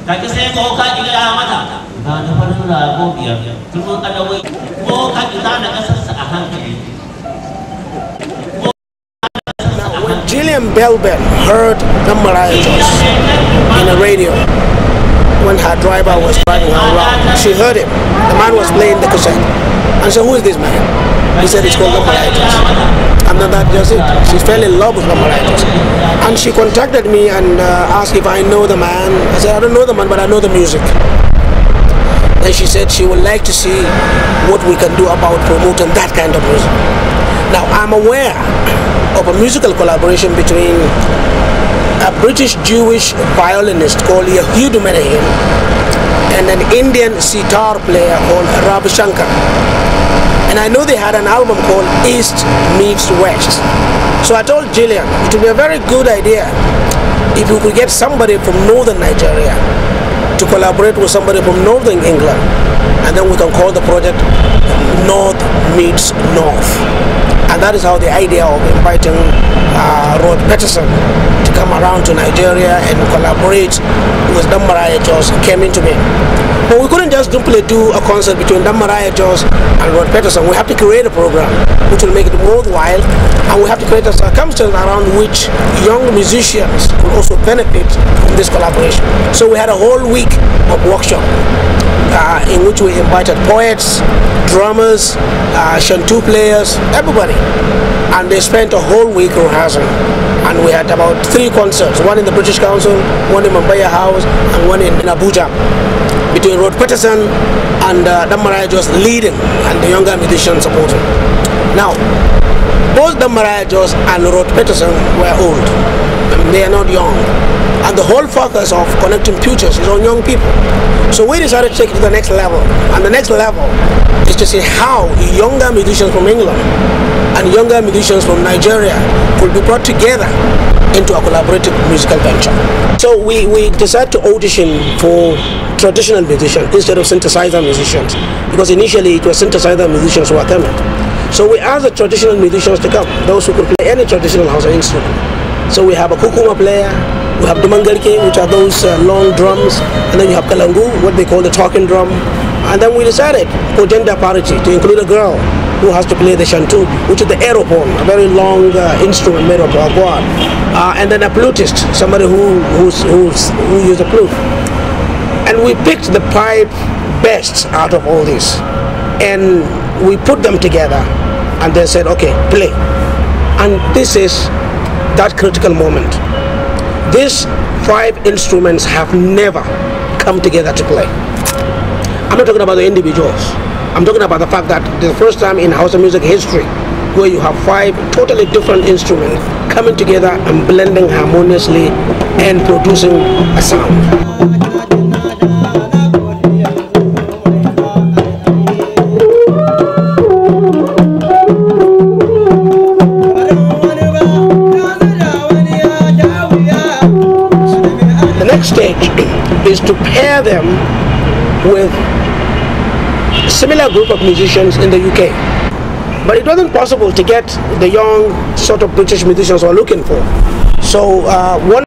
Kaki saya boka juga mata. Ada pada mobil. Terus ada woi boka kita nak kesasahan kiri. When Gillian Belben heard the Mariah Jones in the radio, when her driver was driving her around, she heard him. The man was playing the cassette. And so, who is this man? He said it's called the Mariah Jones. And then that just it. She fell in love with the Mariah Jones. And she contacted me and asked if I know the man. I said, I don't know the man, but I know the music. Then she said she would like to see what we can do about promoting that kind of music. Now, I'm aware of a musical collaboration between a British Jewish violinist called Yehuda Menahem and an Indian sitar player called Ravi Shankar. And I know they had an album called East Meets West. So I told Gillian it would be a very good idea if we could get somebody from northern Nigeria to collaborate with somebody from northern England, and then we can call the project North Meets North. And that is how the idea of inviting Rod Peterson to come around to Nigeria and collaborate with the Mariah Jones came into me. But we couldn't just simply do a concert between the Mariah Jones and Rod Peterson. We have to create a program which will make it worthwhile, and we have to create a circumstance around which young musicians will also benefit from this collaboration. So we had a whole week of workshop in which we invited poets, drummers, shantu players, everybody, and they spent a whole week rehearsing. And we had about 3 concerts, one in the British Council, one in Mumbai House, and one in Abuja, between Rod Peterson and the Mariah Jones leading and the younger musicians supporting. Now, both the Mariah Jones and Rod Peterson were old. They are not young. And the whole focus of Connecting Futures is on young people. So we decided to take it to the next level. And the next level is to see how younger musicians from England and younger musicians from Nigeria could be brought together into a collaborative musical venture. So we decided to audition for traditional musicians instead of synthesizer musicians, because initially it was synthesizer musicians who were coming. So we asked the traditional musicians to come, those who could play any traditional Hausa instrument. So we have a kukuma player, we have dumangarke, which are those long drums, and then you have kalangu, what they call the talking drum. And then we decided for gender parity to include a girl who has to play the shantu, which is the aerophone, a very long instrument made of agua. And then a flutist, somebody who uses a flute. And we picked the 5 best out of all this, and we put them together, and they said, okay, play. And this is that critical moment. These 5 instruments have never come together to play. I'm not talking about the individuals. I'm talking about the fact that the first time in Hausa music history where you have 5 totally different instruments coming together and blending harmoniously and producing a sound. Stage is to pair them with a similar group of musicians in the UK, but it wasn't possible to get the young sort of British musicians we're looking for. So one